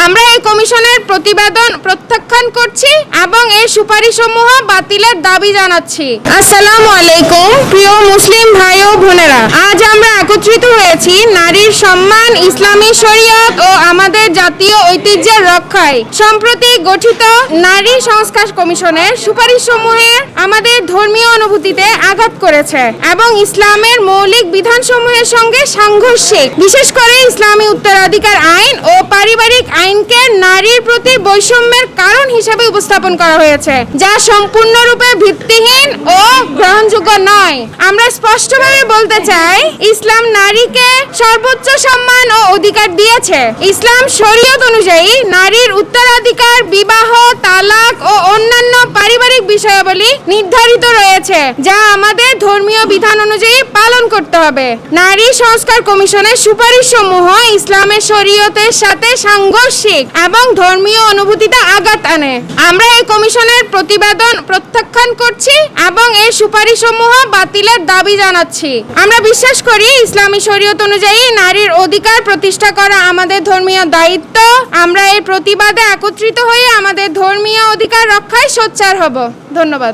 আমরা এই কমিশনের প্রতিবেদন প্রত্যাখ্যান করছি এবং এর সুপারিশসমূহ বাতিলের দাবি জানাচ্ছি। আসসালামু আলাইকুম প্রিয় মুসলিম ভাই ও বোনেরা, আজ আমরা একত্রিত হয়েছি নারীর সম্মান, ইসলামী শরীয়ত ও আমাদের জাতীয় ঐতিহ্যের রক্ষায়। সম্প্রতি গঠিত নারী সংস্কার কমিশনের সুপারিশসমূহে আমাদের ধর্মীয় অনুভূতিতে আঘাত করেছে এবং ইসলামের মৌলিক বিধানসমূহের সঙ্গে সাংঘর্ষিক। বিশেষ করে ইসলামী উত্তরাধিকার আইন ও পারিবারিক আইনকে নারীর প্রতি বৈষম্যের কারণ হিসেবে উপস্থাপন করা হয়েছে, যা সম্পূর্ণরূপে ভিত্তিহীন ও গ্রহণযোগ্য নয়। আমরা স্পষ্টভাবে বলতে চাই, ইসলাম নারীকে সর্বোচ্চ সম্মান ও অধিকার দিয়েছে। ইসলাম শরীয়ত অনুযায়ী নারীর উত্তরাধিকার, বিবাহ, তালাক ও অন্যান্য পারিবারিক বিষয়াবলী নির্ধারিত রয়েছে, যা আমাদের ধর্মীয় বিধান অনুযায়ী পালন করতে হবে। নারী সংস্কার কমিশনের সুপারিশসমূহ ইসলামের শরীয়তের সাথে সাংঘর্ষিক এবং ধর্মীয় অনুভূতিতে আঘাত আনে। আমরা এই কমিশনের প্রতিবেদন প্রত্যাখ্যান করছি এবং এর সুপারিশসমূহ বাতিলের দাবি জানাচ্ছি। আমরা বিশ্বাস করি, ইসলামী শরীয়ত অনুযায়ী নারীর অধিকার প্রতিষ্ঠা করা আমাদের ধর্মীয় দায়িত্ব। আমরা এর প্রতিবাদে একত্রিত হয়ে আমাদের ধর্মীয় অধিকার রক্ষায় সোচ্চার হব। ধন্যবাদ।